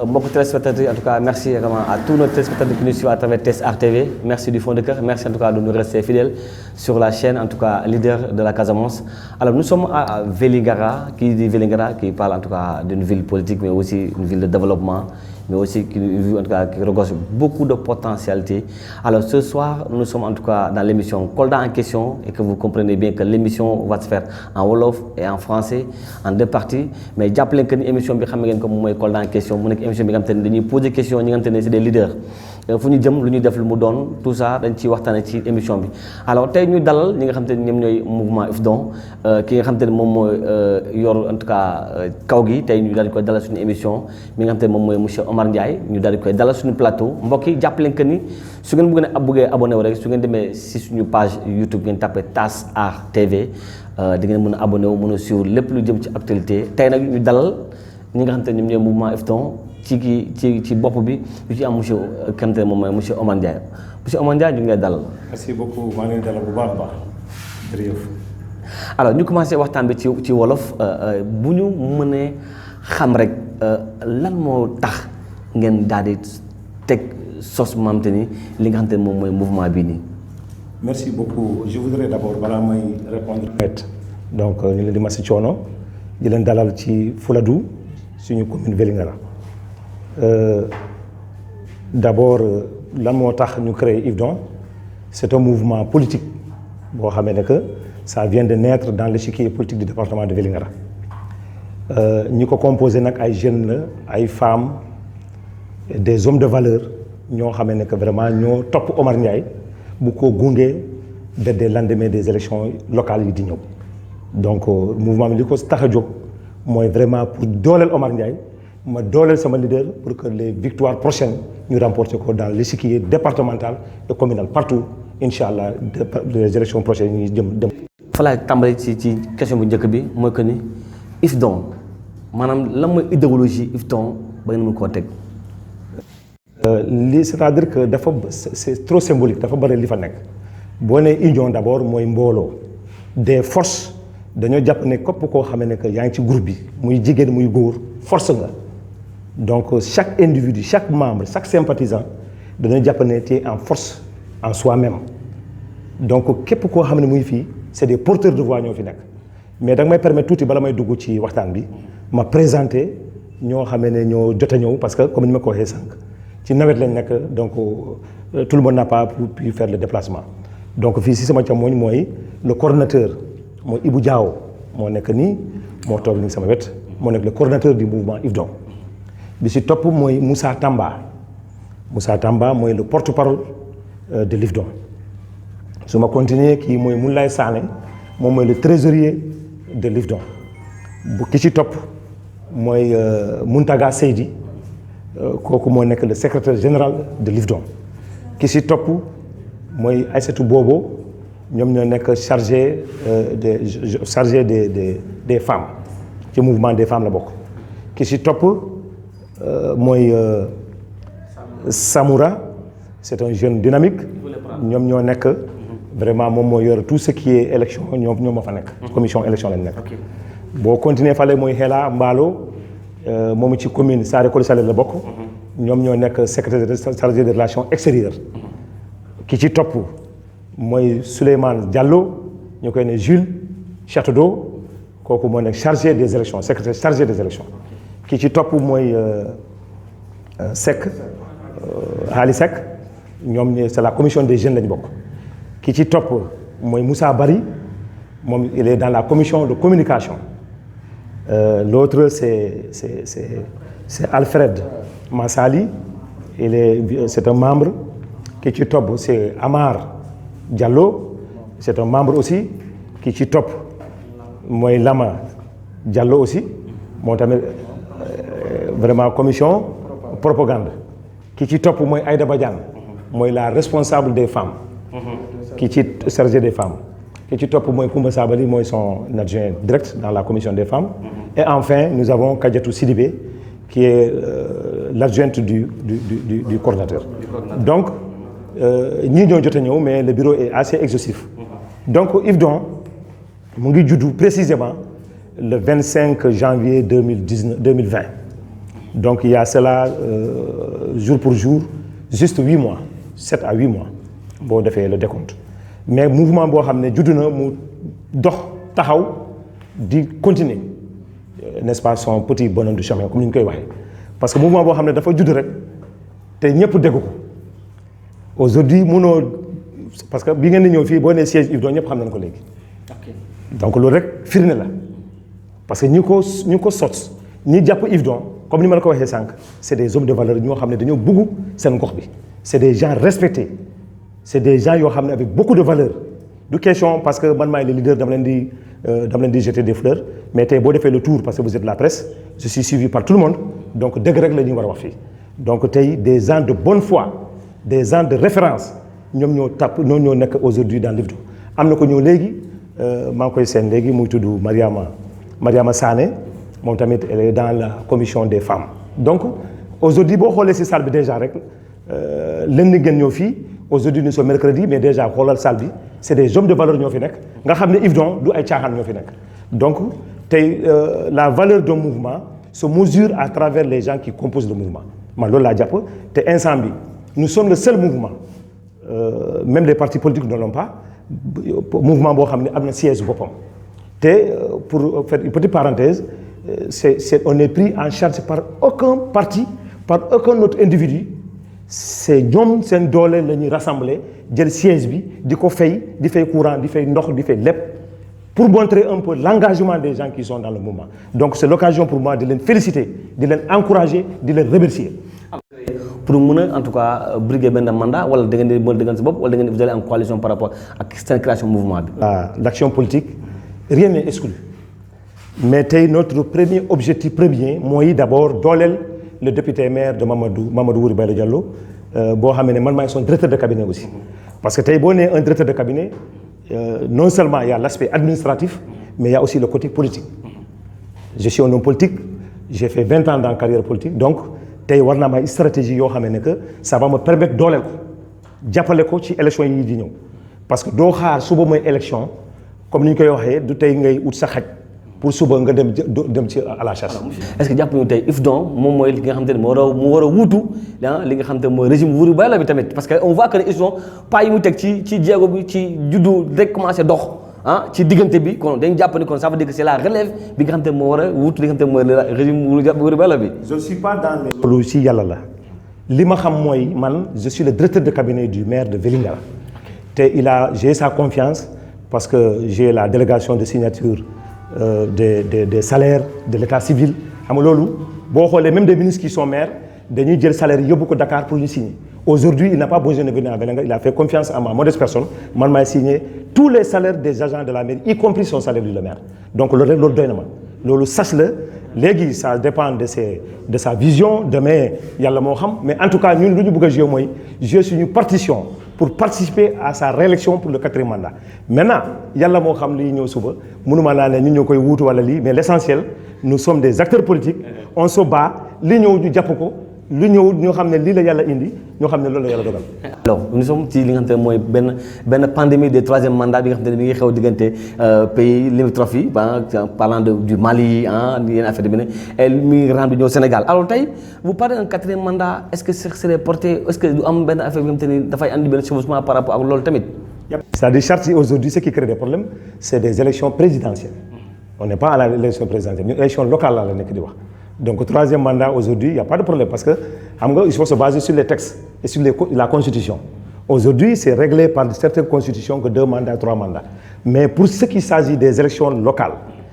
beaucoup de téléspectateurs, en tout cas, merci vraiment à tous nos téléspectateurs qui nous suivent à travers TSR TV. Merci du fond de cœur. Merci en tout cas de nous rester fidèles sur la chaîne, en tout cas, leader de la Casamance. Alors, nous sommes à Vélingara, qui dit Vélingara, qui parle en tout cas d'une ville politique, mais aussi une ville de développement, mais aussi qui regorge beaucoup de potentialités. Alors, ce soir, nous sommes en tout cas dans l'émission Kolda en question, et que vous comprenez bien que l'émission va se faire en Wolof et en français, en deux parties. Mais j'appelle que l'émission bi xam ngeen ko moom mooy Kolda en question mu nekk émission bi nga xam te ne dañuy poser question ñi nga xam te ne c'est des leaders fu ñu jëm lu ñuy def lu mu doon tout ça dañ ciy waxtaane ci émission bi. Alors tey ñu dalal ñi nga xam te ne ñoom ñooy mouvement IFDON ki nga xam te ne moom mooy yor en tout cas kaw gi tey ñu daal di koy dalal suñu émission mi nga xam te ne moom mooy monsieur Omar Ndiaye ñu daal di koy dalal suñu plateau mbokk yi jàppale que ni su ngeen bëggee abonné wu rek su ngeen demee si suñu page YouTube ngeen tapé TSR TV di ngeen mën a abonné wu mën a suivre lépp lu jëm ci actualité tey nag ñu dalal ñi nga xam te ne ñoom ñooy mouvement IFDON ci bopp bi ñu ci am monsieur ki nga xam te ne moom mooy monsieur Omar Ndiaye monsieur Omar Ndiaye ñu ngi lay dalal. merci beaucoup maa ngi leen dalal bu baax a baax jërëjëf. alors ñu commencé waxtaan bi ci wolof bu ñu mënee xam rek lan moo tax ngeen daal di teg sos maam te ni li nga xam te ne moom mooy mouvement bii nii. merci beaucoup je voudrais d'abord balaa may répondre. donc ñu leen di masi coono di leen dalal ci Fuladu suñu commune Vélingara d'abord lan moo tax ñu créé IFDON c'est un mouvement politique boo xamee ne que ça vient de naître dans l'échiquier politique du département de Vélingara ñi ko composé nag ay jeunes la ay femmes des hommes de valeur ñoo xamee ne que vraiment ñoo topp Omar Ndiaye bu ko gunge dès le lendemain des élections locales yi di ñëw donc mouvement bi li ko tax a jóg mooy vraiment pour dooleel Omar Ndiaye ma dooleel sama leader pour que les victoires prochaines ñu remporter ko dans l'échiquier départemental et communal partout incha allah les élections prochaines ñu jëm. fa laay tàmbali ci question bu njëkk bi mooy que ni IFDON maanaam lan mooy idéologie IFDON ba ngeen mën koo teg. lii c'est-à-dire que dafa c'est trop symbolique dafa bëri li fa nekk boo nee union d'abord mooy mbooloo des forces dañoo jàpp ne képp koo xamee ne que yaa ngi ci groupe bi muy jigéen muy góor force nga donc chaque individu chaque membre chaque sympathisant dañoo jàpp ne tu es en force en soi-même donc képp koo xam ne muy fii c'est des porteurs de voix ñoo fi nekk mais da nga may permettre tuuti bala may dugg ci waxtaan bi ma présenter ñoo xamee ne ñoo jot a ñëw parce que comme ni ma ko waxee sànq ci nawet lañ nekk donc tout le monde n'a pas pu faire le déplacement donc fii si sama càmmoñ mooy le coordonnateur mooy Ibou Diaw moo nekk nii moo toog nii sama wet moo nekk le coordonnateur du mouvement IFDON bi si topp mooy Moussa Tamba mooy le porte-parole de l'IFDON su ma continuer kii mooy Moulay Sané moom mooy le trésorier de l'IFDON bu ki ci topp mooy Muntaga Seydi kooku moo nekk le secrétaire général de l'IFDON ki si topp mooy Aïssatou Bobo ñoom ñoo nekk chargé des femmes ci mouvement des femmes la bokk ki si topp mooy Samoura c'est un jeune dynamique ñoom ñoo nekk vraiment moom moo yor tout ce qui est élection ñoom ma fa nekk commission élection lañ nekk boo continuer fale mooy Hela Mballo moomu ci commune Saare Koli Salé la bokk ñoom ñoo nekk secrétaire chargé des relations extérieures ki ci topp mooy Souleymane Diallo ñu koy ne Jules Château kooku moo nekk chargé des élections secrétaire chargé des élections ki ci topp mooy Seck Ali Seck ñoom ñi c'est la commission des jeunes lañ bokk ki ci topp mooy Moussa Bari moom il est dans la commission de communication l'autre c'est Alfred Massali c'est un membre ki ci topp c'est Amar Diallo c'est un membre aussi ki ci topp mooy Lama Diallo aussi moo tamit vraiment commission propagande ki ci topp mooy Aïda Badiane mooy la responsable des femmes ki ci chargé des femmes ki ci topp mooy Koumba Sabali mooy son adjoint direct dans la commission des femmes et enfin nous avons Kadiatou Sidibé qui est l'adjointe du coordinateur donc ñii ñoo jot a ñëw mais le bureau est assez exhaustif donc IFDON mu ngi juddu précisément le 25 janvier 2020 Donc il y a cela jour pour jour, juste 8 mois, 7 à 8 mois, boo defee le décompte. Mais mouvement boo xam ne judd na mu dox taxaw di continuer n'est-ce pas son petit bonhomme de chemin comme ni ñu koy waxee parce que mouvement boo xam ne dafa judd rek te ñëpp dégg ko aujourd'hui mënoo parce que bi ngeen di ñëw fii boo nee siège IFDON ñëpp xam nañ ko léegi. Donc loolu rek firnde la parce que ñi ko sos ñi jàpp IFDON comme ni ma la ko waxee sànq c'est des hommes de valeur ñoo xam ne dañoo bëgg seen gox bi c'est des gens respectés c'est des gens yoo xam ne avec beaucoup de valeur du question parce que man maay le leader dama leen di jeter des fleurs mais tey boo defee le tour parce que vous êtes la presse je suis suivi par tout le monde donc dëgg rek la ñuy war a wax fii donc tey des gens de bonne foi des gens de référence ñoom ñoo nekk aujourd'hui dans l'IFDON am na ko ñëw léegi maa ngi koy seen léegi muy tudd Mariama Sané moom tamit elle est dans la commission des femmes donc aujourd'hui boo xoolee ci salle bi déjà rek lundi ngeen ñëw fii aujourd'hui nous sommes mercredi mais déjà xoolal salle bi c'est des hommes de valeur ñoo fi nekk nga xam ne IFDON du ay caaxaan ñoo fi nekk donc tey la valeur d'un mouvement se mesure à travers les gens qui composent le mouvement man loolu laa jàpp te instant bi nous sommes le seul mouvement même les partis politiques ne l'ont pas mouvement boo xam ne am na siège boppam te pour faire une petite parenthèse on est pris en charge par aucun parti par aucun autre individu c'est ñoom seen doole la ñuy rassembler jël siège bi di ko fay di fay courant di fay ndox di fay lépp pour montrer un peu l'engagement des gens qui sont dans le mouvement donc c'est l'occasion pour moi de leen féliciter di leen encourager di leen remercier. pour mën a en tout cas briguer benn mandat wala da ngeen di mën a dëggal sa bopp wala da ngeen di vous allez en coalition par rapport ak seen création mouvement bi. L'action politique rien n'est exclu mais tey notre premier objectif premier mooy d'abord dooleel le député maire de Mamadou Wuri Bayla Diallo boo xam ne man maay son directeur de cabinet aussi parce que tey boo nee un directeur de cabinet non seulement il y a l'aspect administratif mais il y a aussi le côté politique je suis un homme politique j'ai fait 20 ans dans carrière politique donc tey war naa may stratégie yoo xam ne que ça va me permettre dooleel ko jàppale ko ci élection yi di ñëw parce que doo xaar suba mooy élection comme ni ñu koy waxee du tey ngay ut sa xaj pour suba nga dem ci à la chasse. est-ce que jàpp nañu tey IFDON moom mooy li nga xamante ne mu war a wuutu li nga xamante ne mooy régime Wuri Bayla bi tamit parce que on voit que ne IFDON pas yi mu teg ci jéego bi ci juddu rek commencé dox ci diggante bi kon dañu jàpp ni kon ça veut dire que c'est la relève bi nga xamante ne moo war a wuutu li nga xamante ne mooy régime Wuri Bayla bi. je ne suis pas dans les. loolu ci yàlla la li ma xam mooy man je suis le directeur de cabinet du maire de Vélingara te j'ai sa confiance parce que j'ai la délégation de signature. Des salaires de l'état civil xam nga loolu boo xoolee même des ministres qui sont maires dañuy jël salaire yóbbu ko Dakar pour ñu signer aujourd'hui il n'a pas besoin de venir à Vélingara il a fait confiance à ma modeste personne man maay signer tous les salaires des agents de la mairie y compris son salaire du maire donc loolu rek loolu doy na ma loolu sas la léegi ça dépend de sa vision demain yàlla moo xam mais en tout cas ñun lu ñu bëgg a jouer mooy jouer suñu partition pour participer à sa réélection pour le 4e mandat maintenant yàlla moo xam lii ñëw suba mënuma naa ne ñun ñoo koy wuutu wala lii mais l'essentiel nous sommes des acteurs politiques on se bat li ñëw ñu jàpp ko lu ñëw ñoo xam ne lii la yàlla indi ñoo xam ne loolu la yàlla dogal. alors nous sommes ci li nga xamante ne mooy benn pandémie des 3e mandat bi nga xamante ne mi ngi xew diggante pays limitrophes yi parlant du Mali yenn affaire bi ne mi ngi rendu ñëw Sénégal alors tey vous parlez d'un 4e mandat est-ce que ce serait porté est-ce que du am benn affaire bi nga xamante ni dafay andi benn chevauchement par rapport ak loolu tamit. c'est-à-dire charte aujourd'hui ce qui crée des problèmes c'est des élections présidentielles on n'est pas à l'élection présidentielle ñun élection locale la nekk di wax. Donc 3e mandat aujourd'hui il y a pas de problème parce que xam nga il faut se baser sur les textes et sur la constitution aujourd'hui c'est réglé par certaines constitutions que 2 mandats 3 mandats mais pour ce qui s'agit des élections locales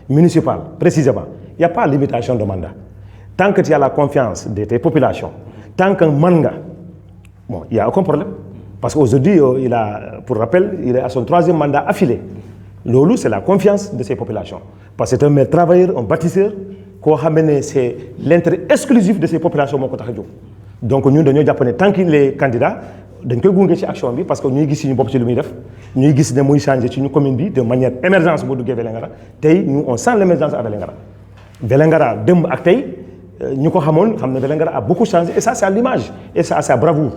municipales précisément il y a pas limitation de mandat tant que tu as la confiance de tes populations tant que mën nga bon il y a aucun problème parce qu'aujourd'hui pour rappel il est à son 3e mandat affilé loolu c'est la confiance de ses populations parce que c'est un maire travailleur un bâtisseur koo xam ne c'est l'intérêt exclusif de ces populations moo ko tax a jóg donc ñun dañoo jàpp ne tant qu'il est candidat dañ koy gunge ci action bi parce que ñuy gis suñu bopp ci lu muy def ñuy gis ne muy changer ci ñu commune bi de manière émergence boo duggee Vélingara tey ñu on sent l'émergence à Vélingara démb ak tey ñu ko xamoon xam ne Vélingara a beaucoup changé et ça c'est à l'image et ça à sa bravoure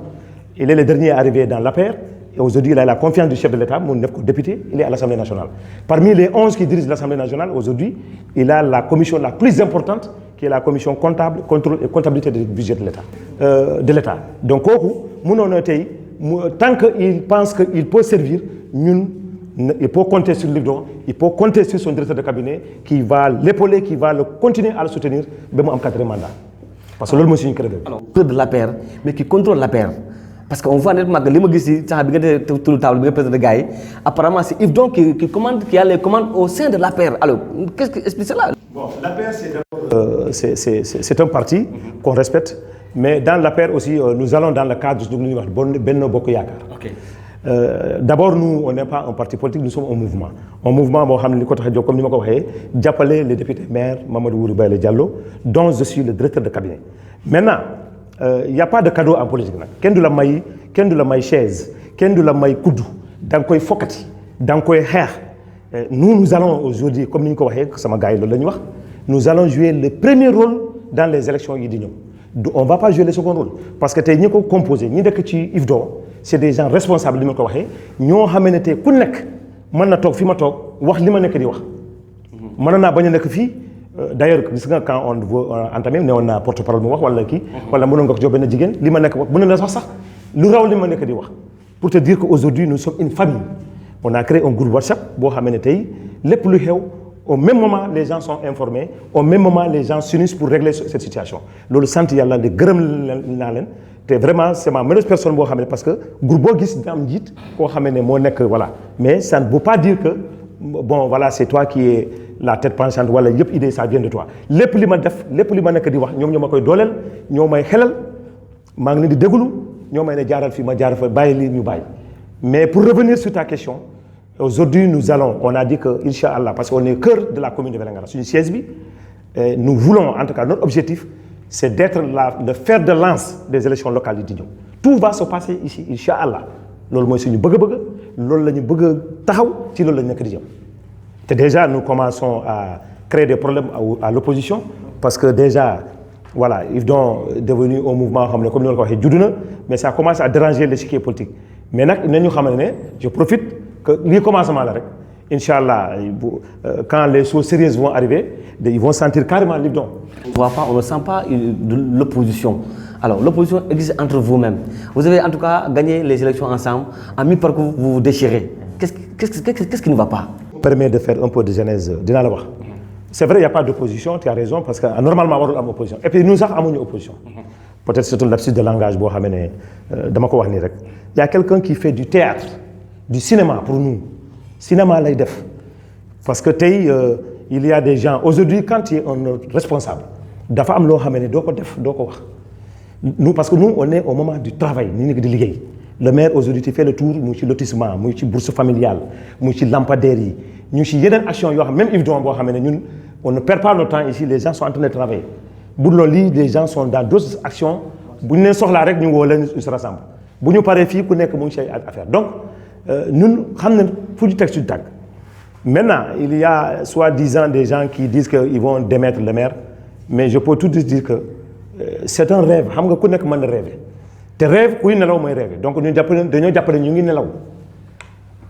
il est le dernier arrivé dans l'APR et aujourd'hui il a la confiance du chef de l'État mu def ko député il est à l'Assemblée nationale parmi les 11 qui dirigent l'Assemblée nationale aujourd'hui il a la commission la plus importante qui est la commission comptable, contrôle et comptabilité du budget de l'État. Donc, tant qu'il pense qu'il peut servir, il peut compter sur Livdon, il peut compter sur son directeur de cabinet qui va l'épauler, qui va continuer à le soutenir, même en 4e mandat. Parce que c'est ce que je de l'APR, mais qui contrôle l'APR. Parce qu'on voit nettement que les gens apparemment c'est Yves Don qui a les commandes au sein de l'APR. Alors, qu'est-ce que explique cela? Bon, l'APR c'est un parti qu'on respecte, mais dans l'APR aussi, nous allons dans le cadre de Benno Bokk Yaakaar. Okay. D'abord, nous, on n'est pas un parti politique, nous sommes un mouvement. Un mouvement, comme je l'ai dit, j'appelais les députés maires Mamadou Wouroubaye Diallo, dont je suis le directeur de cabinet. Maintenant, il n'y a pas de cadeau en politique. Ken de la maille, ken de la maille chaise, ken de la maille koudou, dans quoi fokati, dans quoi hair. Nous allons aujourd'hui, comme nous l'avons dit, nous allons jouer le premier rôle dans les élections. On ne va pas jouer le second rôle. Parce que nous sommes composés, nous sommes Yvdo, c'est des gens responsables. Nous sommes composés, nous sommes d'ailleurs, quand on veut entamer, on a porte-parole pour te dire qu'aujourd'hui, nous sommes une famille. On a créé un groupe WhatsApp, au même moment, les gens sont informés, au même moment, les gens s'unissent pour régler cette situation. Le senti yalla de grem vraiment c'est ma meilleure personne parce que groupe voilà. Mais ça ne veut pas dire que bon voilà, c'est toi qui es la tête penchante wala yep idée ça vient de toi. Lepp li ma def, lepp li ma nek di wax ñom ñoma koy dolel, ñomay xelal, ma ngi leen di déglu, ñomay ne jaaral fi ma jaar fa bayyi li ñu bayyi. Mais pour revenir sur ta question, aujourd'hui nous allons, on a dit que Inch'Allah, parce qu'on est au cœur de la commune de Vélingara, c'est une CSB, nous voulons, en tout cas notre objectif, c'est d'être le fer de lance des élections locales de Dignon. Tout va se passer ici, Inch'Allah. Lolo moy suñu bëgg-bëgg, lolo lañu bëgg taxaw ci lolo lañu nek di jëm. Et déjà, nous commençons à créer des problèmes à l'opposition parce que déjà, voilà, ils sont devenus un mouvement comme nous l'avons dit, mais ça commence à déranger l'échiquier politique. Maintenant, je profite que les commencements là, Inch'Allah, quand les choses sérieuses vont arriver, ils vont sentir carrément les dons. On ne sent pas de l'opposition. Alors, l'opposition existe entre vous-mêmes. Vous avez en tout cas gagné les élections ensemble. À mi-parcours, vous vous déchirez. Qu'est-ce qui ne va pas? Permet de faire un peu de genèse. C'est vrai, il n'y a pas d'opposition, tu as raison, parce que normalement, il y a une opposition. Et puis nous avons une opposition. Peut-être que c'est un lapsus de langage. Il y a quelqu'un qui fait du théâtre, du cinéma pour nous. Cinéma, là, parce que il y a des gens, aujourd'hui, quand tu es un responsable, nous, parce que nous, on est au moment du travail. Le maire, aujourd'hui, tu fais le tour, nous sommes lotissement, nous sommes bourse familiale, nous sommes lampadaires, nous sommes une action, même if on ne perd pas notre temps ici, les gens sont en train de travailler. Les gens sont dans d'autres actions, nous sommes la règle, nous se rassemblent. Si nous parlons de nous affaire. Donc, nous savons tout du texte du tag. Maintenant, il y a soi-disant des gens qui disent qu'ils vont démettre le maire, mais je peux tout de suite dire que c'est un rêve. Nous savons rêver. Te rêve kuy nelaw moy rêve donc ñu dañu jappalé ñu ngi nelaw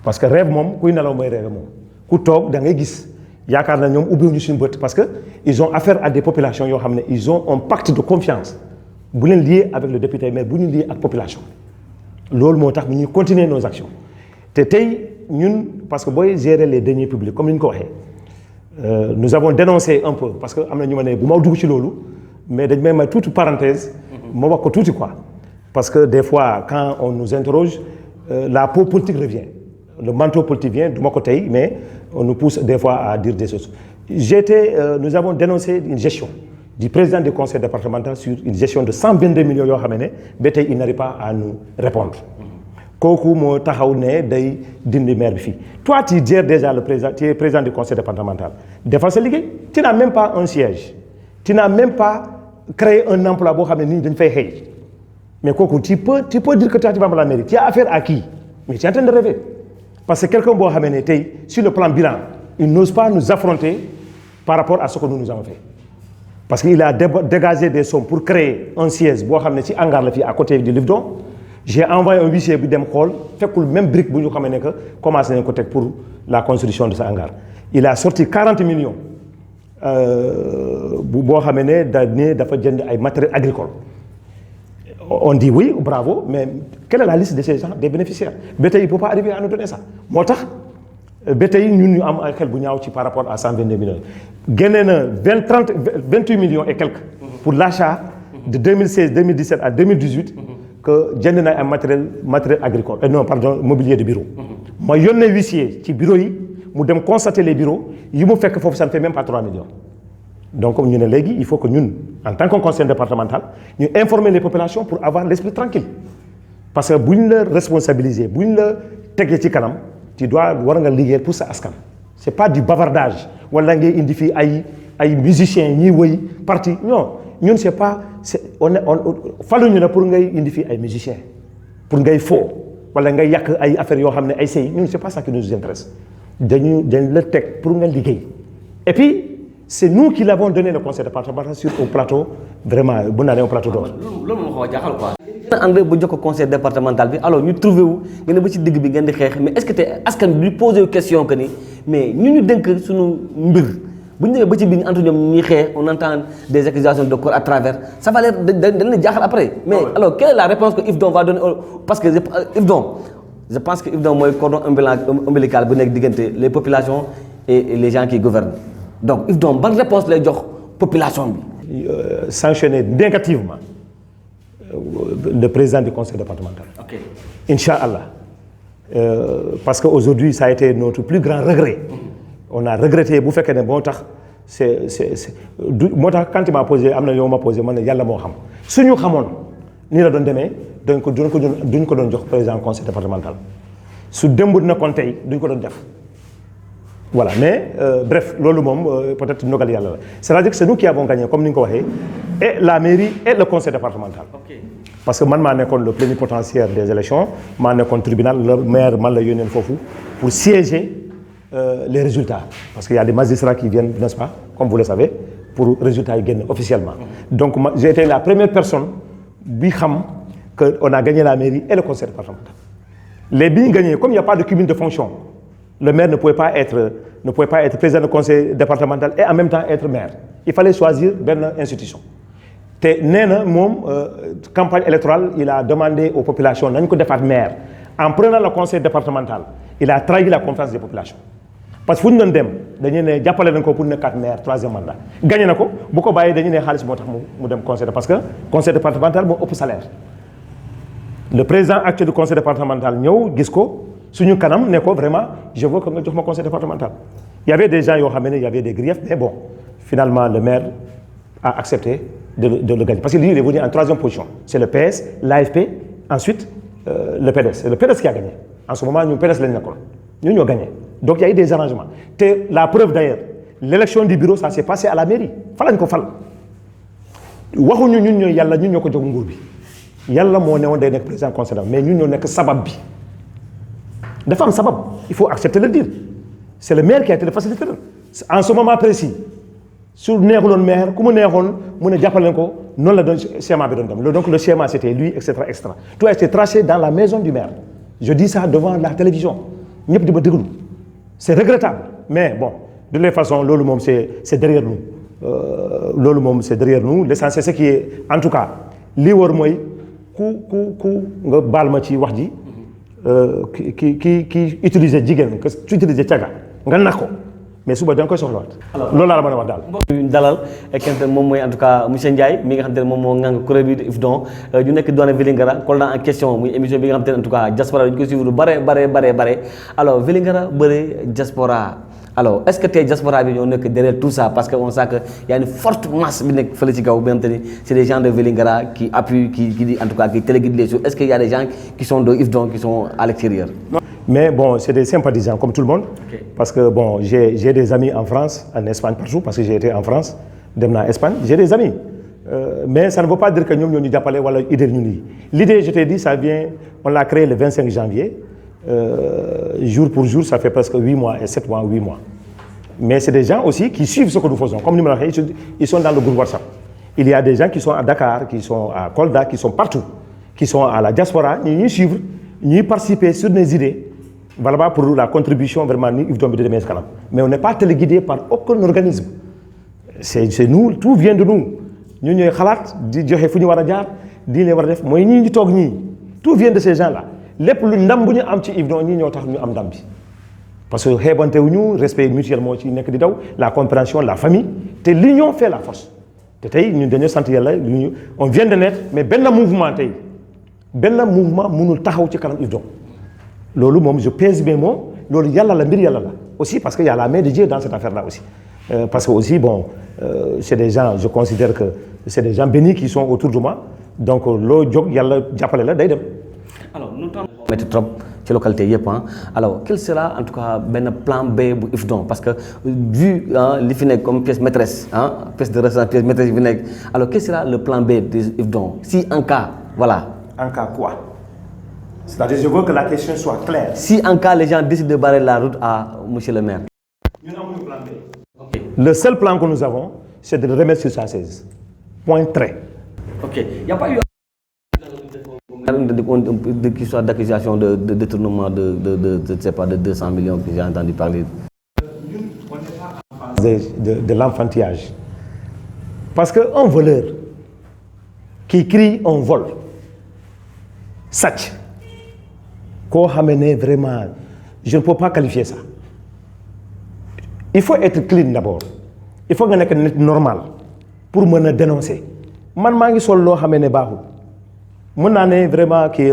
parce que rêve mom kuy nelaw moy rêve mom ku tok da ngay gis yaakar na ñom ubbiw ñu suñu bëtt parce que ils ont affaire à des populations yo xamné ils ont un pacte de confiance bu leen lié avec le député maire bu ñu lié ak population lool motax ñu continuer nos actions té tay ñun parce que boy gérer les deniers publics comme ñu ko waxé nous avons dénoncé un peu parce que amna ñu mané bu ma dugg ci lolu mais dañ may toute parenthèse mo wax ko touti quoi. Parce que des fois, quand on nous interroge, la peau politique revient. Le manteau politique vient de mon côté, mais on nous pousse des fois à dire des choses. Nous avons dénoncé une gestion du président du conseil départemental sur une gestion de 122 millions d'euros. Il n'arrive pas à nous répondre. Toi, tu gères déjà le président, tu es président du conseil départemental. Des fois, tu n'as même pas un siège. Tu n'as même pas créé un emploi. Mais tu peux dire que tu vas à la mairie. Tu as affaire à qui? Mais tu es en train de rêver. Parce que quelqu'un sur le plan bilan, il n'ose pas nous affronter par rapport à ce que nous avons fait. Parce qu'il a dégagé des sommes pour créer un siège à côté du Livdon. J'ai envoyé un huissier pour faire le même brique pour commencer pour la construction de ce hangar. Il a sorti 40 millions boo xamee ne dafa jënd ay matériel agricole. On dit oui, bravo, mais quelle est la liste de ces gens, des bénéficiaires? BTI ne peut pas arriver à nous donner ça. Moo tax BTI ñun ñu am ay xel bu ñaaw ci par rapport à 122 millions. Génne na 28 millions et quelques pour l'achat de 2016-2017 à 2018 que jënd na ay matériel agricole. Non, pardon, mobilier de bureau. Ma yónnee huissier ci bureau yi mu dem constater les bureaux yi mu fekk foofu ça ne fait même pas 3 millions. Donc ñu ne léegi il faut que ñun en tant que conseil départemental ñu informer les populations pour avoir l'esprit tranquille parce que bu ñu la responsabiliser bu ñu la tegee ci kanam tu dois war nga liggéey pour sa askan. C'est pas du bavardage wala ngay indi fii ay musiciens ñiy wëy parti non ñun c'est pas on faluñu la pour ngay indi fii ay musiciens pour ngay faux wala ngay yàq ay affaires yoo xam ne ay sëy ñun c'est pas ça qui nous intéresse dañ la teg pour nga liggéey et puis. C'est nous qui l'avons donné le conseil départemental sur un plateau vraiment bu naa ne un plateau d'or. loolu moo xaw a jaaxal quoi. engrais bu jox ko conseil départemental bi alors ñu trouvé wu ngeen ne ba ci digg bi ngeen di xeex mais est-ce que te askan bi du posé question que ni mais ñu dénk suñu mbir bu ñu demee ba ci biir entre ñoom ñuy xeex on entend des accusations de corps à travers ça va l'air dañ jaaxal après. mais alors quelle est la réponse que IFDON va donner parce que IFDON je pense que IFDON mooy cordon ombilical bu nekk diggante les populations et les gens qui gouvernent. Donc IFDON ban réponse lay jox population bi. Sanctionner négativement le président du conseil départemental. Ok. Inch'Allah. Parce que aujourd'hui ça a été notre plus grand regret. On a regretté bu fekkee ne moo tax moo tax quand il m'a posé am na yoo ma posé man ne yàlla moo xam suñu xamoon nii la doon demee duñ ko doon jox président du conseil départemental su démb na kon tey duñ ko doon def. Voilà, mais bref, loolu moom peut-être ndogal yàlla la. C'est-à-dire que c'est nous qui avons gagné comme ni nga ko waxee et la mairie et le conseil départemental. Okay. Parce que man maa nekkoon le plénipotentiaire des élections maa nekkoon tribunal le maire man la yónnee foofu pour siéger les résultats parce qu'il y a des magistrats qui viennent, n'est-ce pas, comme vous le savez, pour résultats yi génn officiellement. Donc j'ai été la première personne bi xam que on a gagné la mairie et le conseil départemental. Les bi ñu gagné comme il n'y a pas de cumul de fonctions. Le maire ne pouvait pas être président du conseil départemental et en même temps être maire. Il fallait choisir benn institution. te nee na moom campagne électorale il a demandé aux populations nañ ko defaat maire en prenant le conseil départemental il a trahi la confiance des populations. parce que fu ñu doon dem dañuy ne jàppale nañ ko pour nekkaat maire troisième mandat gagné na ko bu ko bàyyee dañuy ne xaalis moo tax mu dem conseil parce que conseil départemental moo ëpp salaire. Le président actuel du conseil départemental ñëw gis ko. suñu kanam ne ko vraiment je veux que nga jox ma conseil départemental. Il y avait des gens yoo xam ne il y avait des griefs mais bon finalement le maire a accepté de le gagner parce que lui il est venu en troisième position. C'est le PS, l'AFP, ensuite le PDS. C'est le PDS qui a gagné. En ce moment ñun PDS lañ nekkoon ñun ñoo gagné donc il y a eu des arrangements te la preuve d'ailleurs l'élection du bureau ça s'est passé à la mairie fa lañ ko fal waxuñu ñun ñooy yàlla ñun ñoo ko jox nguur bi yàlla moo newoon day nekk président conseil mais ñun ñoo nekk sabab bi. dafa am sabab il faut accepter le dire c'est le maire qui a été le facilitateur en ce moment précis su neexuloon maire ku mu neexoon mu ne jàppale ko noonu la doon schéma bi doon dem donc le schéma c'était lui et cetera et cetera tout a été tracé dans la maison du maire je dis ça devant la télévision ñëpp di ma déglu c'est regrettable mais bon de toute façon loolu moom c'est derrière nous loolu moom c'est derrière nous l'essentiel c'est qui est en tout cas lii war mooy ku nga baal ma ci wax ji ki utiliser jigéen que tu utiliser caga nga nax ko mais suba da nga koy soxlawaat. loolu laa la mën a wax daal. ñu dalal ak moom mooy en tout cas monsieur Ndiaye mi nga xam te ne moom moo ngang kuréel bi IFDON ñu nekk doone Vélingara Kolda en question muy émission bi nga xam te ne en tout cas diaspora ñu koy suivre bare alors Vélingara bëre diaspora alors est-ce que tey diaspora bi ñoo nekk derrière tout ça parce que on sait que y a une forte masse bi nekk fële ci kaw bi nga xam te ni c'est des gens de Vélingara qui appuient qui en tout cas qui téléguident les choses est-ce qu'il y a des gens qui sont de IFDON qui sont à l'extérieur? Mais bon, c'est des sympathisants comme tout le monde. Okay. Parce que bon, j'ai des amis en France, en Espagne, partout, parce que j'ai été en France, dem naa Espagne, j'ai des amis. Mais ça ne veut pas dire que ñoom ñoo ñu jàppale wala idée ñu lii. L'idée, je t'ai dit, ça vient, on l'a créé le 25 janvier. Jour pour jour, ça fait presque 8 mois et 7 mois, 8 mois. Mais c'est des gens aussi qui suivent ce que nous faisons. Comme nous l'avons dit, ils sont dans le groupe WhatsApp. Il y a des gens qui sont à Dakar, qui sont à Kolda, qui sont partout, qui sont à la diaspora, ils suivent, ils participent sur nos idées. Voilà pour la contribution vraiment ni IFDON bi di demee kanam mais on n'est pas téléguidé par aucun organisme c'est nous, tout vient de nous. Nous ñooy xalaat di joxe fu ñu war a jaar di leen war a def mooy ñii ñu toog ñii tout vient de ces gens là lépp lu ndam bu ñu am ci Yves-Don ñii ñoo tax ñu am ndam bi parce que xeebante wu ñu respect mutuel moo ci nekk di daw la compréhension la famille te l'union fait la force te tey ñun dañoo sant yàlla on vient de naître mais benn mouvement mënul taxaw ci kanam Yves-Don loolu moom je pèse bien moom loolu yàlla la mbir yàlla la aussi parce que y a la main de Dieu dans cette affaire là aussi parce que aussi bon c'est des gens je considère que c'est des gens bénis qui sont autour de moi donc loo jóg yàlla jàppale la day dem. alors nous temps métti trop ci localité yëpp alors quel sera en tout cas benn plan B bu Yves-Don parce que vu li fi nekk comme pièce maîtresse pièce de restaurant pièce maîtresse bi nekk alors quel sera le plan B de Yves-Don si en cas voilà. En cas quoi? C'est-à-dire je veux que la question soit claire. Si en cas les gens décident de barrer la route à monsieur le maire. Nous avons un plan B. Okay. Le seul plan que nous avons, c'est de le remettre sur sa chaise. Point trait. Ok. Il n'y a pas eu qui soit d'accusation de détournement je ne sais pas, de 200 millions que j'ai entendu parler. De l'enfantillage. Parce qu'un voleur qui crie on vole, sàcc koo xam ne vraiment je ne peux pas qualifier ça. Il faut être clean d'abord. Il faut nga nekk nit normal pour mën a dénoncer. Man maa ngi sol loo xam ne baaxul mën naa ne vraiment que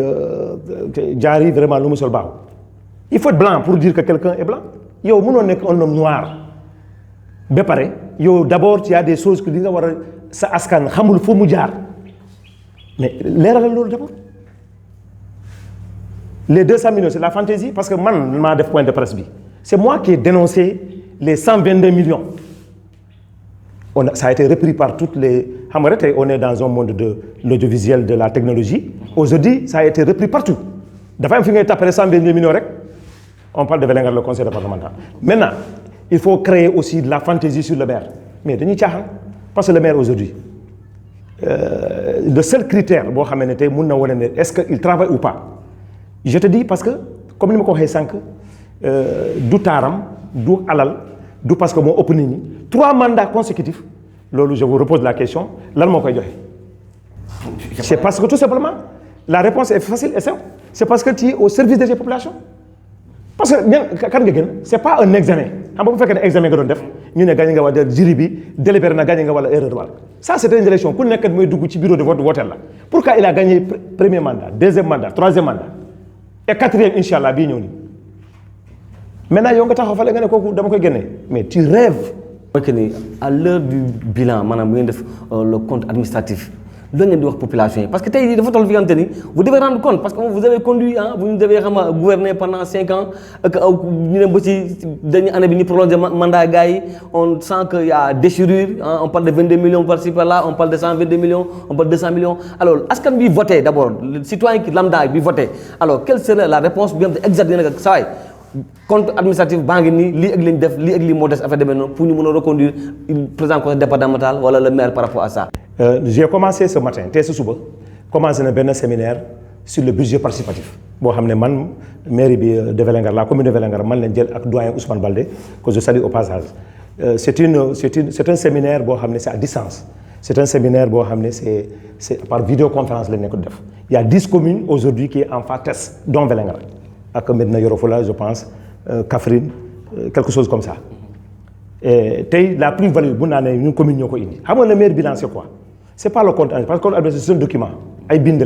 jaari vraiment lu mu sol baaxul. Il faut être blanc pour dire que quelqu'un est blanc. yow mënoo nekk un homme noir ba pare yow d'abord tu as des choses que li nga war a sa askan xamul fu mu jaar mais leeralal loolu d'abord. Les 200 millions, c'est la fantaisie parce que man maa def point de presse bi. C'est moi qui ai dénoncé les 122 millions. Ça a été repris par toutes les... On est dans un monde de l'audiovisuel, de la technologie. Aujourd'hui, ça a été repris partout. Dafa am fi ngay tapé 122 millions rek. On parle de Vélingara, le conseil départemental. Maintenant, il faut créer aussi de la fantaisie sur le maire. Mais dañuy caaxaan parce que le maire aujourd'hui, le seul critère boo xam ne tey mun na wane ne est-ce qu'il travaille ou pas. Je te dis parce que comme ni ma ko waxee sànq du taaram du alal du parce que moo ëpp nit ñi 3 mandats consécutifs loolu je vous repose la question lan moo koy joxe. C'est parce que tout simplement la réponse est facile et simple c'est parce que tu es au service de tes populations. Parce que ñan kan nga gën c'est pas un examen xam nga bu fekkee ne examen nga doon def ñu ne gagné nga wala jury bi délibéré na gagné nga wala erreur wala ça c'est une élection ku nekk mooy dugg ci bureau de vote wooteel la pourquoi il a gagné premier mandat deuxième mandat troisième mandat. Et 4e inchallah bii ñëw nii maintenant yow nga taxaw fale nga ne kooku dama koy génne mais tu rêves. mooy que ni à l'heure du bilan maanaam bu ngeen def le compte administratif loolu ngeen di wax population yi parce que tey dafa toll fi nga xamante ni vous devez rendre compte parce que vous avez conduit vous devez gouverner pendant 5 ans ak ñu dem ba ci dernière année bi ñu prolongé mandat gars yi on sent que y a déchirure on parle de 22 millions par-ci par-là on parle de 122 millions on parle de 200 millions alors askan bi voté d'abord le citoyen qui lambda bi voté alors quelle serait la réponse bi nga xam ne exact dina nag saa waay compte administratif baa ngi nii lii ak li ñu def lii ak lii moo des affaire demee noonu pour ñu mën a reconduire président conseil départemental wala le maire par rapport à ça. J'ai commencé ce matin tey sa suba commencé na benn séminaire sur le budget participatif boo xam ne man mairie bi de Vélingara la commune de Vélingara man leen jël ak doyen Ousmane Baldé que je salue au passage. C'est un séminaire boo xam ne c'est à distance c'est un séminaire boo xam ne c'est par vidéoconférence lañ nekk def. Il y a 10 communes aujourd'hui qui est en phase test dont Vélingara ak Médina Yoro Foulah je pense Kaffrine quelque chose comme ça. Et tey la plus-value bu naa ne ñun commune ñoo ko indi xam nga le meilleur bilan c'est quoi c'est pas le compte parce que le compte administratif c'est un document ay bind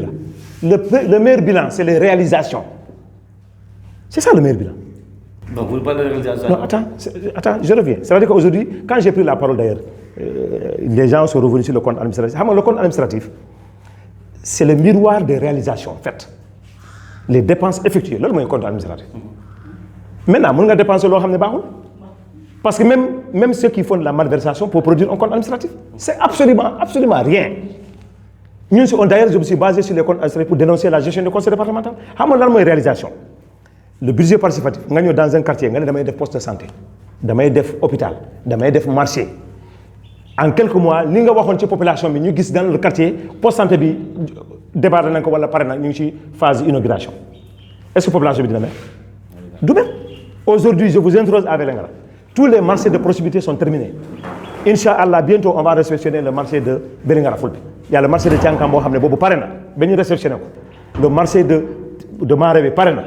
la le meilleur bilan c'est les réalisations c'est ça le meilleur bilan. Donc vous parlez de réalisation. Non attends je reviens c'est-à-dire qu'aujourd'hui quand j'ai pris la parole d'ailleurs les gens sont revenus sur le compte administratif xam nga le compte administratif c'est le miroir des réalisations faites les dépenses effectuées loolu mooy compte administratif. Maintenant mën nga dépenser loo xam ne baaxul. Parce que même ceux qui font de la malversation pour produire un compte administratif, c'est absolument rien. D'ailleurs, je me suis basé sur les comptes administratifs pour dénoncer la gestion du conseil départemental. Xam nga lan mooy réalisation le budget participatif nga ñëw dans un quartier nga ne damay def poste de santé damay def hôpital damay def marché en quelques mois li nga waxoon ci population bi ñu gis dans le quartier poste santé bi débarré nañ ko wala pare na ñu ngi ci phase inauguration est-ce que population bi dina mel du mel. Aujourd'hui je vous introduis à Vélingara tous les marchés de proximité sont terminés Inch'Allah, bientôt, on va réceptionner le marché de Vélingara Fulbe. Il y a le marché de Tiankam, Bobo Parena. Ben réceptionné. Le marché de Marebe Parena.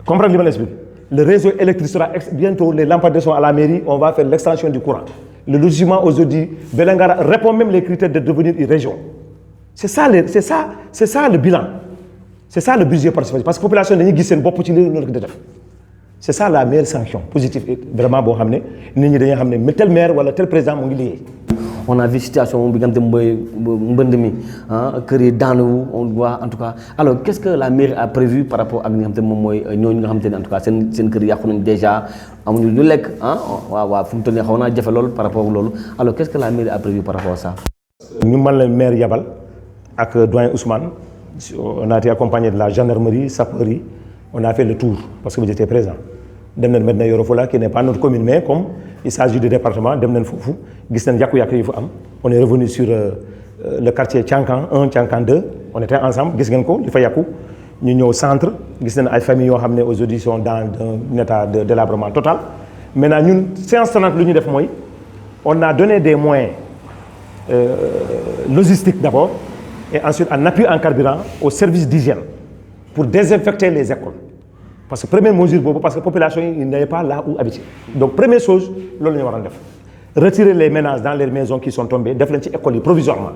Comprenez l'explication. Le réseau électrique sera bientôt, les lampadaires sont à la mairie, on va faire l'extension du courant. Le logement aujourd'hui, Vélingara répond même les critères de devenir une région. C'est ça le bilan. C'est ça le budget participatif. Parce que la population n'est pas c'est ça la meilleure sanction positive. Vraiment, bon, mais tel maire ou tel président, on a vu situation où on voit en tout cas. Alors, qu'est-ce que la mairie a prévu par rapport à en tout cas, c'est déjà par rapport à alors, qu'est-ce que la mairie a prévu par rapport à ça? Nous, le maire Yabal, avec Doyen Ousmane, on a été accompagné de la gendarmerie, sapeurie, on a fait le tour parce que vous étiez présent. Demnen Medina Yoro Fula qui n'est pas notre commune, mais comme il s'agit de département, Demnen Foufou, on est revenu sur le quartier Tiankan 1, Tiankan 2, on était ensemble, Gisgenko, il Yakou, nous sommes au centre, nous sommes des familles qui aujourd'hui sont dans un état de délabrement total. Maintenant, nous, séance tenante, on a donné des moyens logistiques d'abord, et ensuite un appui en carburant au service d'hygiène pour désinfecter les écoles. Parce que première mesure, parce que la population n'est pas là où habiter. Donc première chose, retirer les ménages dans les maisons qui sont tombées, faire les écoles provisoirement.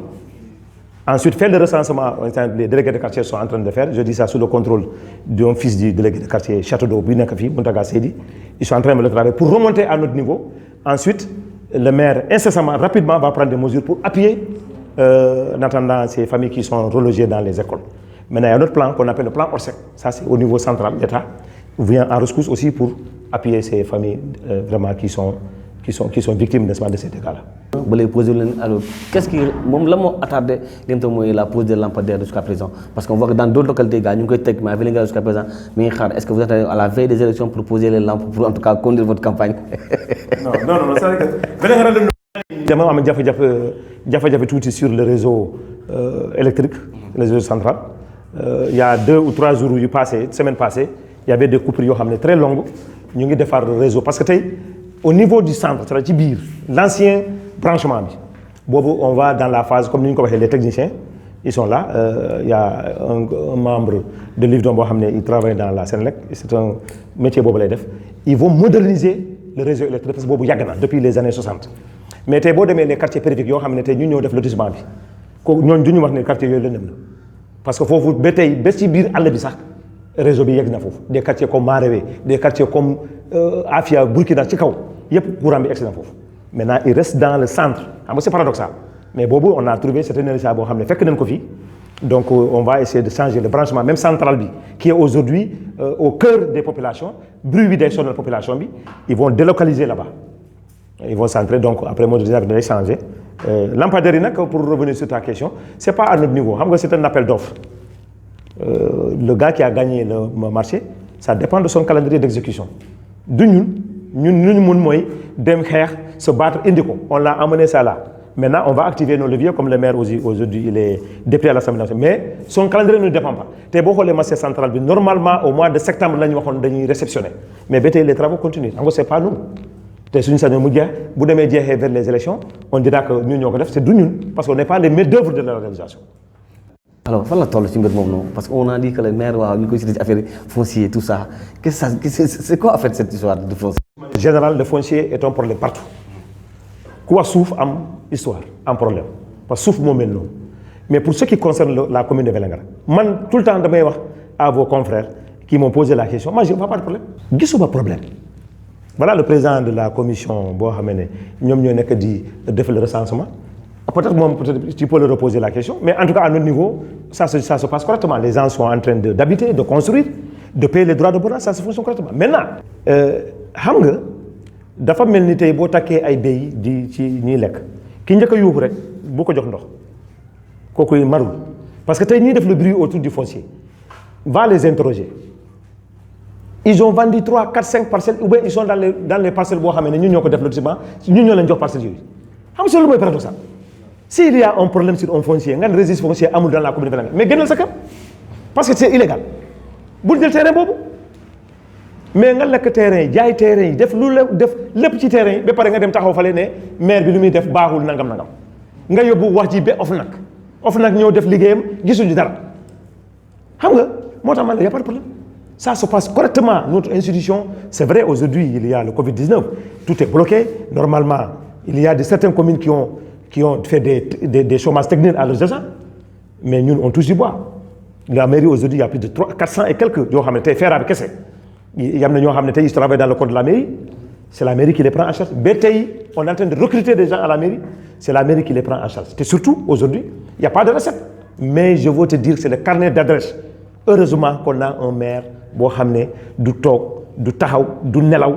Ensuite, faire le recensement, les délégués de quartier sont en train de faire, je dis ça sous le contrôle d'un fils du délégué de quartier Château d'Eau, Muntaga Sedi. Ils sont en train de le travailler pour remonter à notre niveau. Ensuite, le maire incessamment, rapidement, va prendre des mesures pour appuyer en attendant ces familles qui sont relogées dans les écoles. Maintenant, il y a un autre plan qu'on appelle le plan ORSEC. Ça, c'est au niveau central, l'État vient en rescousse aussi pour appuyer ces familles vraiment qui sont victimes de ces dégâts-là. Alors, qu'est-ce qui m'a attardé la pose des lampadaires jusqu'à présent? Parce qu'on voit que dans d'autres localités, nous avons jusqu'à présent. Mais est-ce que vous êtes à la veille des élections pour poser les lampes, pour en tout cas conduire votre campagne? Non, c'est vrai que tout sur le réseau électrique, le réseau central. Il y a 2 ou 3 jours semaine passée, il y avait des coupures très longues. Nous avons fait le réseau. Parce que au niveau du centre, c'est-à-dire l'ancien branchement, on va dans la phase, comme nous avons les techniciens, ils sont là. Il y a un membre de l'IFDOM, il travaille dans la Sénélec, c'est un métier. Ils vont moderniser le réseau électrique depuis les années 60. Mais les quartiers périphériques, nous avons fait le lotissement. Nous avons fait les quartiers. Parce que faut bétay ci bir all bi sax réseau bi yegg na fofu des quartiers comme Marewe des quartiers comme Afia Burkina ci kaw yépp courant bi excellent fofu maintenant il reste dans le centre c'est paradoxal mais bobu on a trouvé cette énergie bo xamné fekk nañ ko fi donc on va essayer de changer le branchement même central bi qui est aujourd'hui au cœur des populations bruit bi day sonal population bi ils vont délocaliser là-bas ils vont centrer donc après mode de changer lampadaire pour revenir sur ta question c'est pas à notre niveau c'est un appel d'offres le gars qui a gagné le marché ça dépend de son calendrier d'exécution nous se battre indico on l'a amené ça là maintenant on va activer nos leviers comme le maire aujourd'hui il est député à l'Assemblée nationale mais son calendrier ne dépend pas té bo xolé marché central bi normalement au mois de septembre lañ waxone dañuy réceptionner mais les travaux continuent c'est pas nous. Vers les élections, on dira que nous c'est nous, parce qu'on n'est pas les maîtres-d'œuvre de l'organisation. Alors, parce qu'on a dit que le maire a une affaire foncier, tout ça. C'est quoi en fait cette histoire de foncier? En général, le foncier est un problème partout. Quoi souffre en histoire, un problème. Parce que souffre mon nom. Mais pour ce qui concerne la commune de Vélingara, tout le temps, je vais à vos confrères qui m'ont posé la question, moi je n'ai pas de problème. Qu'est-ce que problème? Voilà le président de la commission, nous avons fait le recensement. Peut-être tu peux leur reposer la question, mais en tout cas à notre niveau, ça se passe correctement. Les gens sont en train d'habiter, de construire, de payer les droits de bonheur, ça se fonctionne correctement. Maintenant, dafa melni tay bo také ay béy di ci ñi lek ki ñëk yuuxu rek bu ko jox ndox kokuy marul parce que tay ñi def le bruit autour du foncier va les interroger. Ils ont vendu 3, 4, 5 parcelles ou bien ils sont dans les parcelles bo xamné ñun ñoko def lotissement ñun ñoo leen jox parcelles yoy. Xam nga lu moy paradoxal. S'il y a un problème sur un foncier, nga registre foncier amul dans la commune de Vélingara mais gënal sa kër parce que c'est illégal. Bul jël terrain bobu. mais nga lekk terrain yi jaay terrain yi def def lépp ci terrain yi ba pare nga dem taxaw fale ne maire bi lu muy def baaxul nangam nga yóbbu wax ji ba OFNAC ñëw def liggéeyam gisuñu dara xam nga moo tax man la y a pas de problème ça se passe correctement notre institution c'est vrai aujourd'hui il y a le Covid-19 tout est bloqué normalement il y a certaines communes qui ont fait des chômages techniques à leurs agents mais ñun on touche du bois la mairie aujourd'hui il y a plus de 400 et quelques yoo xam ne tey feera bi kese yam na ñoo xam ne tey ils travaillent dans le code de la mairie c'est la mairie qui les prend en charge ba tey on est en train de recruter des gens à la mairie c'est la mairie qui les prend en charge et surtout aujourd'hui il n'y a pas de recette mais je veux te dire c'est le carnet d'adresse heureusement qu'on a un maire boo xam ne du toog du taxaw du nelaw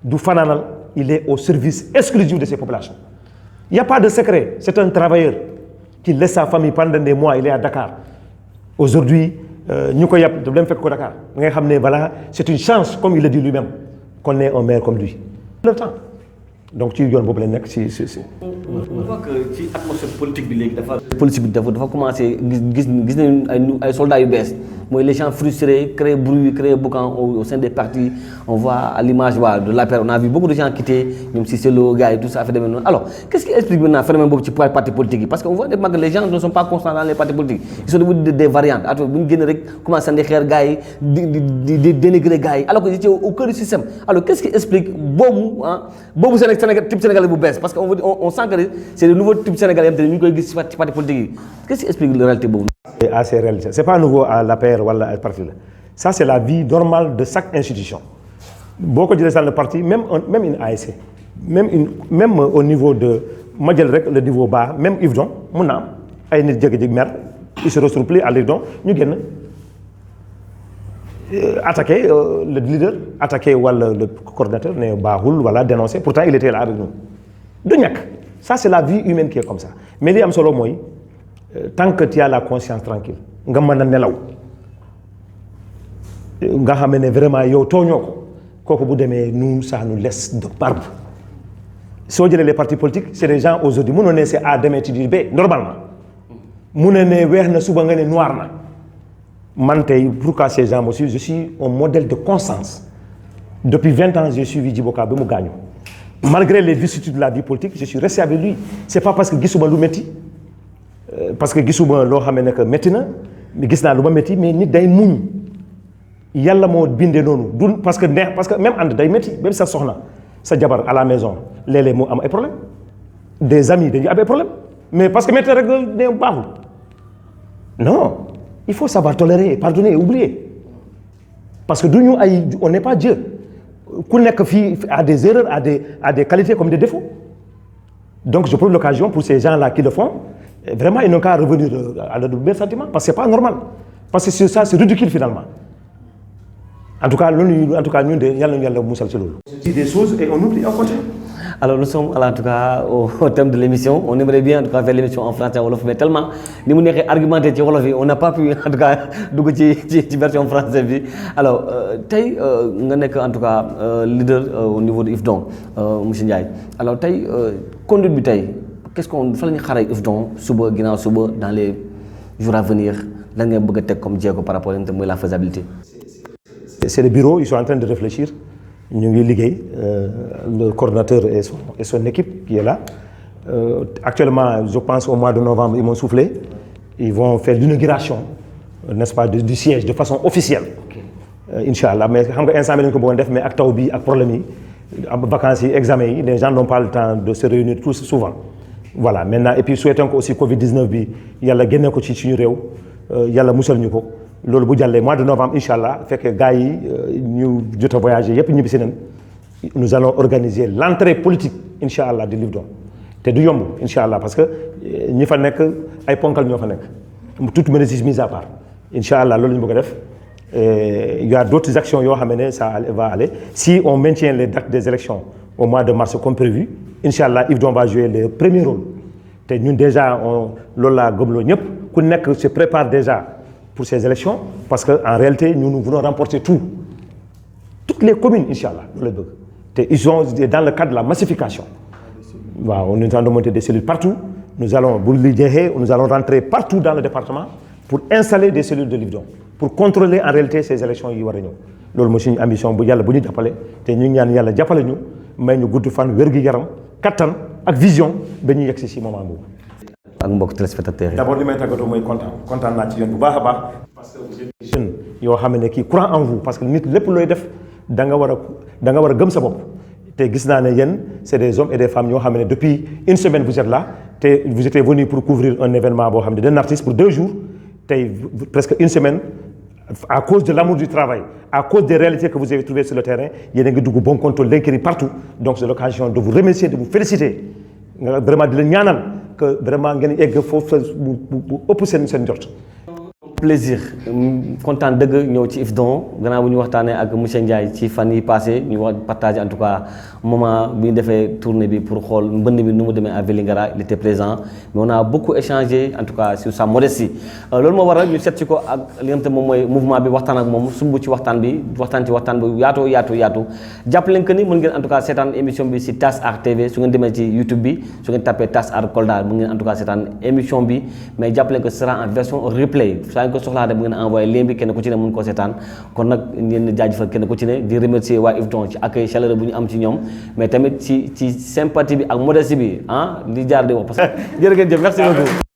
du fanaanal il est au service exclusif de ces populations il n'y a pas de secret c'est un travailleur qui laisse sa famille pendant des mois il est à Dakar aujourd'hui ñu ko yàpp daf dem fekk ko Dakar nga xam ne voilà c'est une chance comme il le dit lui-même qu'on ait un maire comme lui le temps donc ci yoon boobu la nekk si. on voit que ci atmosphère politique bi léegi dafa commencé gis nañu ay soldats yu bees mooy les gens frustrés créer bruit créer boucan au sein des partis on voit à l'image de l'APR on a vu beaucoup de gens quitter ñoom Cissé Lo gars yi tout ça fait demee noonu alors qu'est-ce qui explique maintenant phénomène boobu ci parti politique yi parce que on voit que les gens ne sont pas constants dans les partis politiques ils sont devenus des variantes at bu ñu génn rek commencé sandi xeer gars yi di dénigrer gars yi alors que c'était au cœur du système alors qu'est-ce qui explique boobu type sénégalais bu bees parce que on sent que c'est le nouveau type sénégalais yam te ñu koy gis ci parti politique yi qu'est-ce qui explique la réalité boobu. À ces réalités c'est pas nouveau à l'APR wala à parti la ça c'est la vie normale de chaque institution boo ko jëlee dans le parti même une ASC même au niveau de ma jël rek le niveau bas même Yvedon mun na am ay nit jékki-jékki mer il se retrouve plus à Yvedon ñu génn attaquer le leader attaquer wala le coordinateur ne baaxul wala dénoncer pourtant il était là avec nous du ñàkk ça c'est la vie humaine qui est comme ça mais li am solo mooy tant que tu as la conscience tranquille nga mën a nelaw nga xam ne vraiment yow tooñoo ko kooku bu demee nous ça nous laisse de marbre soo jëlee les partis politiques c'est des gens aujourd'hui mënoo ne c'est A demain tu dis B normalement mu ne weex na suba nga ne noir na man tey pourquoi ces gens aussi je suis un modèle de constance depuis 20 ans j'ai suivi Djibo Ka ba mu gaañu malgré les vicissitudes de la vie politique je suis resté avec lui c'est pas parce que gisuma lu métti parce que gisuma loo xam ne que métti na gis naa lu ma métti mais nit day muñ yàlla moo bindee noonu du parce que même ànd day métti même sa soxna sa jabar à la maison léeg-léeg mu am ay problème des amis dañuy am ay problème mais parce que métti rek ne baaxul non il faut savoir tolérer pardonner et oublier parce que du ñu on n'est pas Dieu ku nekk fii a des erreurs a des qualités comme des défauts donc je prends l'occasion pour ces gens-là qui le font vraiment ils n'ont qu'à revenir à leur meilleur sentiment parce que c'est pas normal parce que ça c'est ridicule finalement en tout cas ñun de yàlla nañu yàlla musal ci loolu. C'est des choses et on oublie on continue. Alors nous sommes en tout cas au thème de l'émission on aimerait bien en tout cas faire l'émission en français wolof mais tellement ni mu neexee argumenté ci wolof yi on n'a pas pu en tout cas dugg ci version française bi alors tey nga nekk en tout cas leader au niveau de Yvedon monsieur Ndiaye alors tey conduite bi tey qu'est-ce qu'on fa la ñu xaaree Yvedon suba ginnaaw suba dans les jours à venir lan nga bëgg a teg comme jéego par rapport ak mooy la faisabilité. C'est le bureau ils sont en train de réfléchir. ñu ngi liggéey le coordinateur et son équipe qui est là actuellement je pense au mois de novembre ils m'ont soufflé ils vont faire l'inauguration n'est-ce pas du siège de façon officielle Inch'Allah mais xam nga instant bi dañu ko bëggoon def mais ak taw bi ak problème yi vacances yi examens yi les gens n'ont pas le temps de se réunir tous souvent voilà maintenant et puis souhaitons que aussi Covid-19 bi yàlla génne ko ci suñu réew yàlla musal ñu ko loolu bu jàllee mois de novembre incha fekk gars yi ñu jot a voyager yépp ñibbisi nañ nous allons organiser l'entrée politique incha allah di Yvedon te du yomb incha allah parce que ñi fa nekk ay ponkal ñoo fa nekk toute modestie mise à part incha allah loolu ñu bëgg a def il y a d'autres actions yoo xam ne ça va aller si on maintient les dates des élections au mois de mars comme prévu incha allah Yvedon va jouer le premier rôle te ñun déjà loolu laa gëmloo ñëpp ku nekk se prépare déjà pour ces élections parce que en réalité nous voulons remporter toutes les communes inchallah loolu la bëgg te ils sont dans le cadre de la massification waaw on est en train de monter des cellules partout nous allons rentrer partout dans le département pour installer des cellules de Yvedon pour contrôler en réalité ces élections yi war a ñëw loolu mooy suñu ambition bu yàlla bu ñu jàppale te ñu ñaan yàlla jàppale ñu may ñu gudd fan wér gi yaram kattan ak vision ba ñu yegg si moment boobu. ak mbokk téléspectateurs yi. d'abord li may tàggatoo mooy kontaan naa ci yéen bu baax a baax. parce que vous êtes des jeunes yoo xam ne kii croient en vous parce que nit lépp looy def da nga war a gëm sa bopp. te gis naa ne yéen c'est des hommes et des femmes yoo xam ne depuis une semaine vous êtes là te vous étiez venu pour couvrir un événement boo xam ne d'un artiste pour 2 jours tey presque une semaine. À cause de l'amour du travail, à cause des réalités que vous avez trouvées sur le terrain, il y a un bon contrôle d'inquiétude partout. Donc c'est l'occasion de vous remercier, de vous féliciter. Vraiment de le que vraiment vous avez plaisir content dëgg ñëw ci IFDON gannaaw bu ñu waxtaanee ak monsieur Ndiaye ci fan yi passé ñu wax partager en tout cas moment bi ñu defee tournée bi pour xool mbënd bi nu mu demee à Vélingara il était présent mais on a beaucoup échangé en tout cas sur sa modestie loolu moo waral ñu seet ci ko ak li nga xam te moom mooy mouvement bi waxtaan ak moom sumb ci waxtaan bi yaatu jàpp leen que ni mën ngeen en tout cas seetaan émission bi si TAS Art TV su ngeen demee ci YouTube bi su ngeen tapé TAS Art Kolda mën ngeen en tout cas seetaan émission bi mais jàpp leen que ce sera en version replay ko soxlaa de bu ngeen envoyé lien bi kenn ku ci ne mën koo seetaan kon nag ngeen jaajëfal kenn ku ci ne di remercier waa IFDON ci accueil chaleureux bu ñu am ci ñoom mais tamit ci sympathie bi ak modestie bi di jaar di wax parce que jërë ngeen jëf merci beaucoup